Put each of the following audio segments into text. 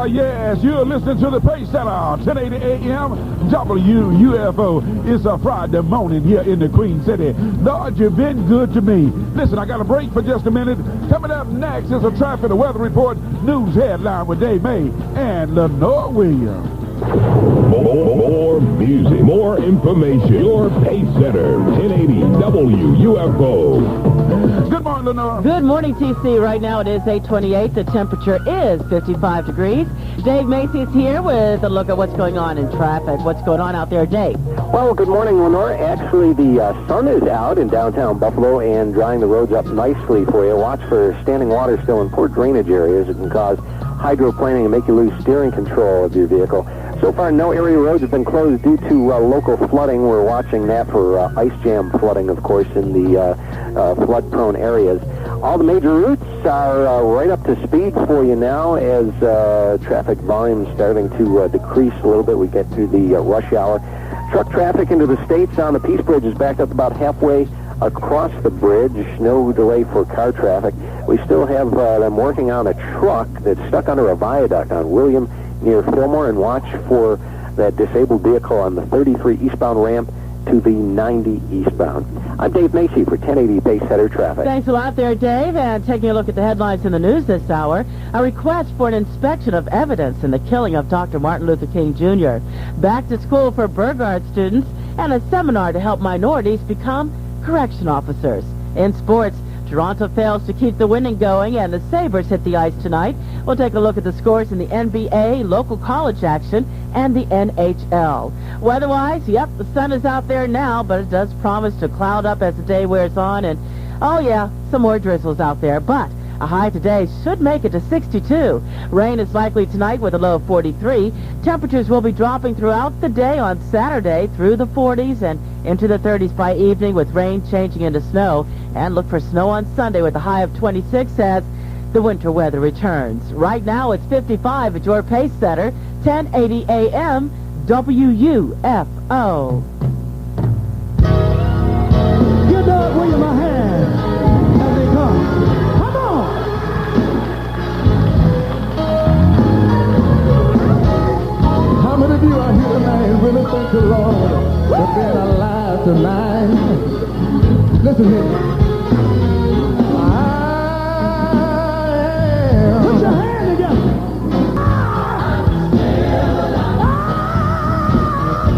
Yes, you're listening to the Pace Center, 1080 AM, WUFO. It's a Friday morning here in the Queen City. Lord, you've been good to me. Listen, I got a break for just a minute. Coming up next is a traffic and weather report news headline with Dave May and Lenore Williams. More music, more information. Your Pace Center, 1080 WUFO. Good morning, Lenore. Good morning, TC. Right now it is 8:28. The temperature is 55 degrees. Dave Macy is here with a look at what's going on in traffic. What's going on out there, Dave? Well, good morning, Lenore. Actually, the sun is out in downtown Buffalo and drying the roads up nicely for you. Watch for standing water still in poor drainage areas. It can cause hydroplaning and make you lose steering control of your vehicle. So far, no area roads have been closed due to local flooding. We're watching that for ice jam flooding, of course, in the flood-prone areas. All the major routes are right up to speed for you now as traffic volume is starting to decrease a little bit. We get through the rush hour. Truck traffic into the States on the Peace Bridge is backed up about halfway across the bridge. No delay for car traffic. We still have them working on a truck that's stuck under a viaduct on William near Fillmore, and watch for that disabled vehicle on the 33 eastbound ramp to the 90 eastbound. I'm Dave Macy for 1080 Pace Center Traffic. Thanks a lot there, Dave. And taking a look at the headlines in the news this hour, a request for an inspection of evidence in the killing of Dr. Martin Luther King Jr., back to school for Burgard students, and a seminar to help minorities become correction officers. In sports, Toronto fails to keep the winning going, and the Sabres hit the ice tonight. We'll take a look at the scores in the NBA, local college action, and the NHL. Weather-wise, yep, the sun is out there now, but it does promise to cloud up as the day wears on, and, oh yeah, some more drizzles out there, but a high today should make it to 62. Rain is likely tonight with a low of 43. Temperatures will be dropping throughout the day on Saturday through the 40s and into the 30s by evening, with rain changing into snow. And look for snow on Sunday with a high of 26 as the winter weather returns. Right now it's 55 at your Pace Center, 1080 AM, WUFO. Give Doug Williams a hand as they come. Come on! How many of you are here tonight really thank the Lord for being alive tonight? Listen here. Put your hand together.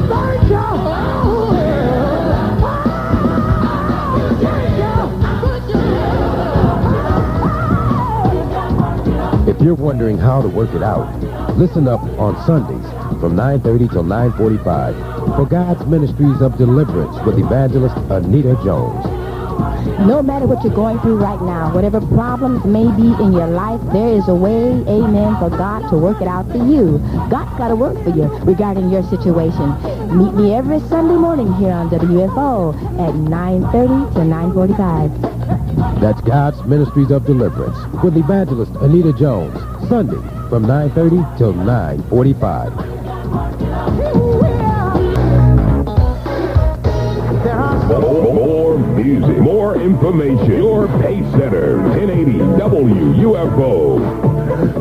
Thank you. If you're wondering how to work it out, listen up on Sundays from 9:30 till 9:45 for God's Ministries of Deliverance with evangelist Anita Jones. No matter what you're going through right now, whatever problems may be in your life, there is a way, amen, for God to work it out for you. God's got to work for you regarding your situation. Meet me every Sunday morning here on WFO at 9:30 to 9:45. That's God's Ministries of Deliverance with evangelist Anita Jones, Sunday from 9:30 till 9:45. More music, more information. Your Pace Center, 1080 WUFO.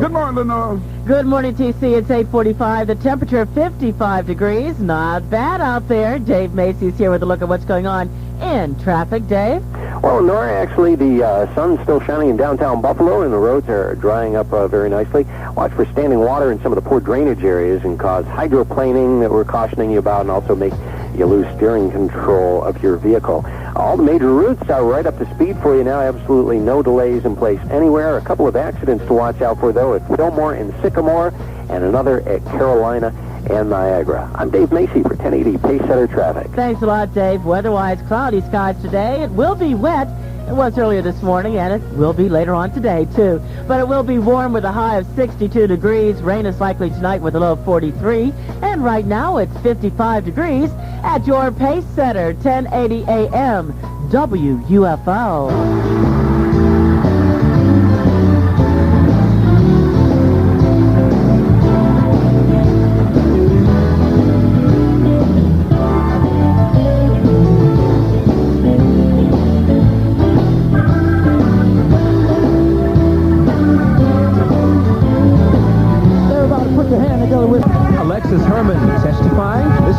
Good morning, Lenore. Good morning, TC. It's 8:45. The temperature 55 degrees. Not bad out there. Dave Macy's here with a look at what's going on in traffic. Dave? Well, Nora, actually, the sun's still shining in downtown Buffalo, and the roads are drying up very nicely. Watch for standing water in some of the poor drainage areas and cause hydroplaning that we're cautioning you about, and also make you lose steering control of your vehicle. All the major routes are right up to speed for you now. Absolutely no delays in place anywhere. A couple of accidents to watch out for, though, at Fillmore and Sycamore, and another at Carolina and Niagara. I'm Dave Macy for 1080 Pace Center Traffic. Thanks a lot, Dave. Weather-wise, cloudy skies today. It will be wet. It was earlier this morning, and it will be later on today, too. But it will be warm with a high of 62 degrees. Rain is likely tonight with a low of 43. And right now, it's 55 degrees at your Pace Center, 1080 AM, WUFO.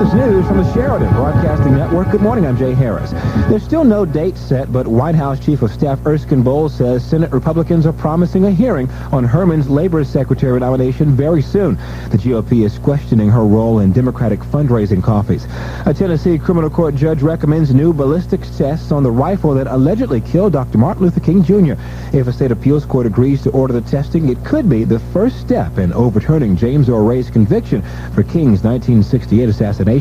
is news from the Sheridan Broadcasting Network. Good morning, I'm Jay Harris. There's still no date set, but White House Chief of Staff Erskine Bowles says Senate Republicans are promising a hearing on Herman's Labor Secretary nomination very soon. The GOP is questioning her role in Democratic fundraising coffees. A Tennessee criminal court judge recommends new ballistics tests on the rifle that allegedly killed Dr. Martin Luther King Jr. If a state appeals court agrees to order the testing, it could be the first step in overturning James Earl Ray's conviction for King's 1968 assassination.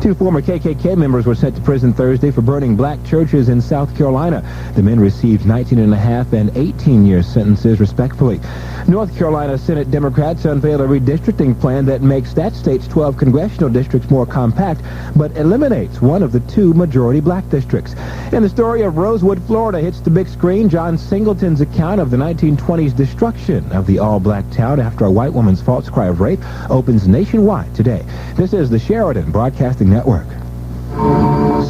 Two former KKK members were sent to prison Thursday for burning black churches in South Carolina. The men received 19.5 and 18-year sentences, respectively. North Carolina Senate Democrats unveiled a redistricting plan that makes that state's 12 congressional districts more compact, but eliminates one of the two majority black districts. And the story of Rosewood, Florida hits the big screen. John Singleton's account of the 1920s destruction of the all-black town after a white woman's false cry of rape opens nationwide today. This is the Sheridan Broadcasting Network.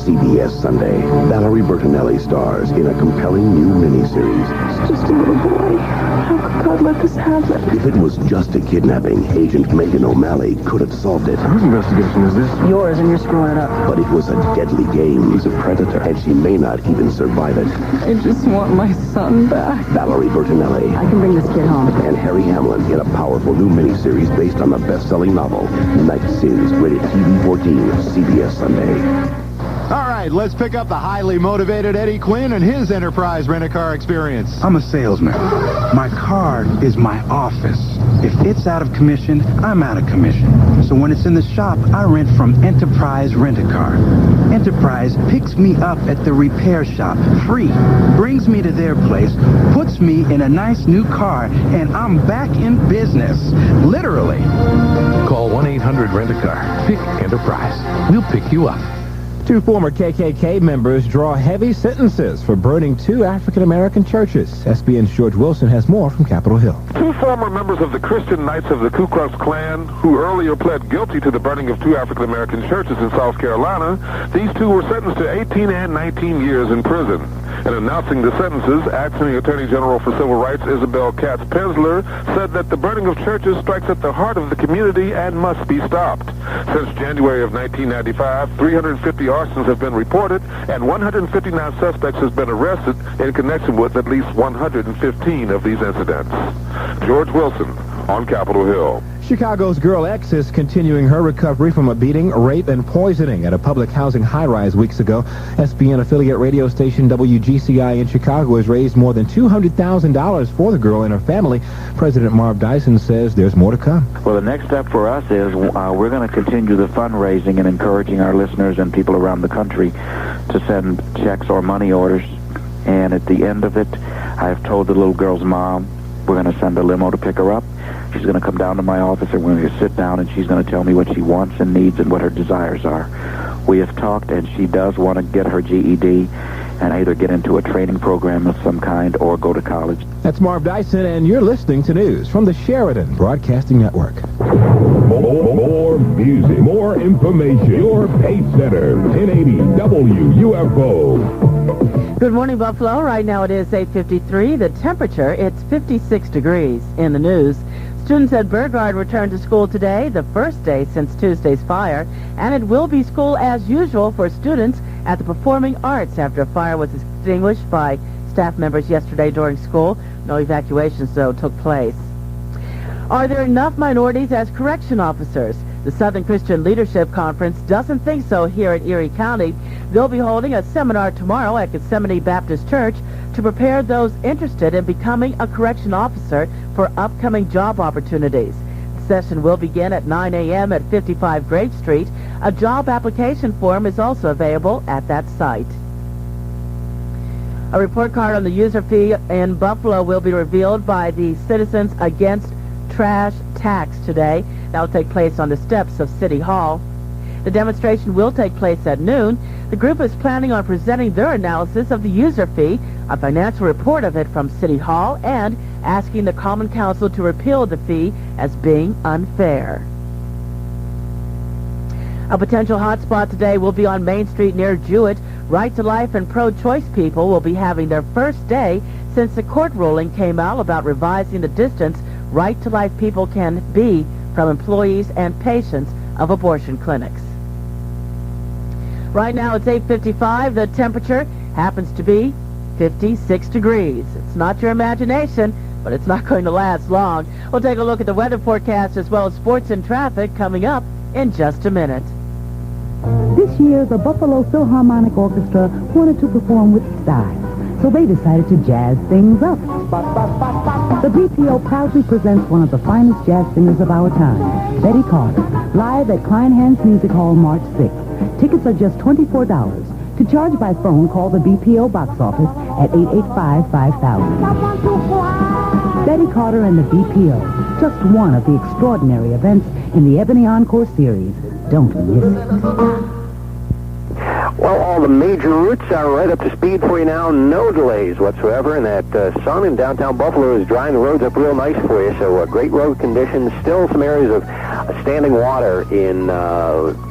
CBS Sunday. Valerie Bertinelli stars in a compelling new miniseries. It's just a little boy. How could God let this happen? If it was just a kidnapping, Agent Megan O'Malley could have solved it. Whose investigation is this? Yours, and you're screwing it up. But it was a deadly game. He's a predator, and she may not even survive it. I just want my son back. Valerie Bertinelli. I can bring this kid home. And Harry Hamlin in a powerful new miniseries based on the best-selling novel, Night Sins, rated TV-14, CBS Sunday. All right, let's pick up the highly motivated Eddie Quinn and his Enterprise rent-a-car experience. I'm a salesman. My car is my office. If it's out of commission, I'm out of commission. So when it's in the shop, I rent from Enterprise Rent-A-Car. Enterprise picks me up at the repair shop, free, brings me to their place, puts me in a nice new car, and I'm back in business. Literally. Call 1-800-RENT-A-CAR. Pick Enterprise. We'll pick you up. Two former KKK members draw heavy sentences for burning two African-American churches. SBN's George Wilson has more from Capitol Hill. Two former members of the Christian Knights of the Ku Klux Klan, who earlier pled guilty to the burning of two African-American churches in South Carolina, these two were sentenced to 18 and 19 years in prison. In announcing the sentences, Acting Attorney General for Civil Rights Isabel Katz-Penzler said that the burning of churches strikes at the heart of the community and must be stopped. Since January of 1995, 350 arsons have been reported, and 159 suspects have been arrested in connection with at least 115 of these incidents. George Wilson on Capitol Hill. Chicago's Girl X is continuing her recovery from a beating, rape, and poisoning at a public housing high-rise weeks ago. SBN affiliate radio station WGCI in Chicago has raised more than $200,000 for the girl and her family. President Marv Dyson says there's more to come. Well, the next step for us is we're going to continue the fundraising and encouraging our listeners and people around the country to send checks or money orders. And at the end of it, I've told the little girl's mom we're going to send a limo to pick her up. She's going to come down to my office and we're going to sit down and she's going to tell me what she wants and needs and what her desires are. We have talked and she does want to get her GED and either get into a training program of some kind or go to college. That's Marv Dyson, and you're listening to news from the Sheridan Broadcasting Network. More music, more information. Your Pace Center, 1080 WUFO. Good morning, Buffalo. Right now it is 8:53. The temperature, it's 56 degrees. In the news, students at Burgard returned to school today, the first day since Tuesday's fire, and it will be school as usual for students at the Performing Arts after a fire was extinguished by staff members yesterday during school. No evacuations, though, took place. Are there enough minorities as correction officers? The Southern Christian Leadership Conference doesn't think so here in Erie County. They'll be holding a seminar tomorrow at Gethsemane Baptist Church to prepare those interested in becoming a correction officer for upcoming job opportunities. The session will begin at 9 a.m. at 55 Grape Street. A job application form is also available at that site. A report card on the user fee in Buffalo will be revealed by the Citizens Against Trash Tax today. That will take place on the steps of City Hall. The demonstration will take place at noon. The group is planning on presenting their analysis of the user fee, a financial report of it from City Hall, and asking the Common Council to repeal the fee as being unfair. A potential hotspot today will be on Main Street near Jewett. Right to Life and pro-choice people will be having their first day since the court ruling came out about revising the distance right to life people can be from employees and patients of abortion clinics. Right now it's 8:55. The temperature happens to be 56 degrees. It's not your imagination, but it's not going to last long. We'll take a look at the weather forecast as well as sports and traffic coming up in just a minute. This year, the Buffalo Philharmonic Orchestra wanted to perform with style, so they decided to jazz things up. The BPO proudly presents one of the finest jazz singers of our time, Betty Carter, live at Kleinhans Music Hall March 6th. Tickets are just $24. To charge by phone, call the BPO box office at 885-5000. Betty Carter and the BPO, just one of the extraordinary events in the Ebony Encore series. Don't miss it. Well, all the major routes are right up to speed for you now. No delays whatsoever, and that sun in downtown Buffalo is drying the roads up real nice for you. So great road conditions. Still some areas of standing water in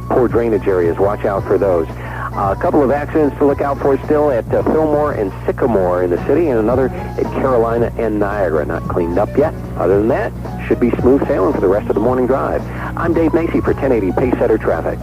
poor drainage areas. Watch out for those. A couple of accidents to look out for still at Fillmore and Sycamore in the city, and another at Carolina and Niagara. Not cleaned up yet. Other than that, should be smooth sailing for the rest of the morning drive. I'm Dave Macy for 1080 Pacesetter Traffic.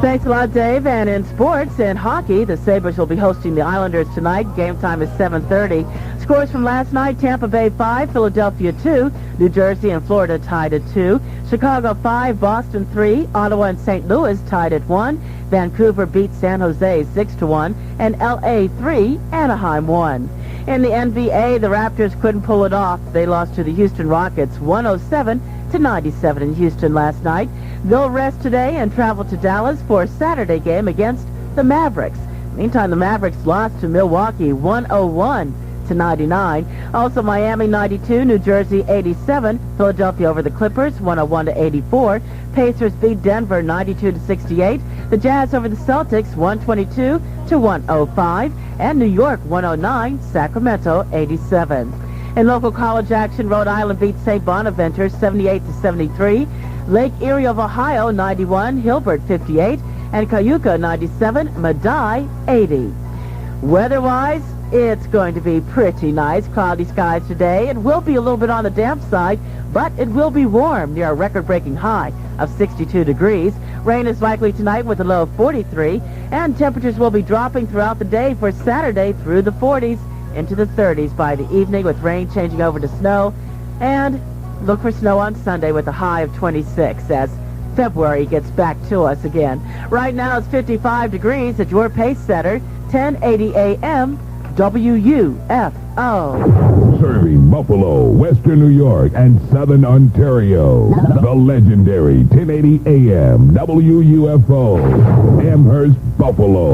Thanks a lot, Dave. And in sports and hockey, the Sabres will be hosting the Islanders tonight. Game time is 7:30. Scores from last night: Tampa Bay 5, Philadelphia 2, New Jersey and Florida tied at 2, Chicago 5, Boston 3, Ottawa and St. Louis tied at 1, Vancouver beat San Jose 6-1, and LA 3, Anaheim 1. In the NBA, the Raptors couldn't pull it off. They lost to the Houston Rockets 107-97 in Houston last night. They'll rest today and travel to Dallas for a Saturday game against the Mavericks. Meantime, the Mavericks lost to Milwaukee 101-99. Also, Miami 92, New Jersey 87, Philadelphia over the Clippers 101-84. Pacers beat Denver 92-68. The Jazz over the Celtics 122-105, and New York 109, Sacramento 87. In local college action, Rhode Island beat St. Bonaventure 78-73. Lake Erie of Ohio 91, Hilbert 58, and Cayuga 97, Madai 80. Weather-wise, it's going to be pretty nice. Cloudy skies today. It will be a little bit on the damp side, but it will be warm near a record-breaking high of 62 degrees. Rain is likely tonight with a low of 43, and temperatures will be dropping throughout the day for Saturday through the 40s into the 30s by the evening, with rain changing over to snow, and look for snow on Sunday with a high of 26 as February gets back to us again. Right now it's 55 degrees at your pace setter, 1080 AM, WUFO. Serving Buffalo, Western New York, and Southern Ontario. The legendary 1080 AM, WUFO, Amherst, Buffalo.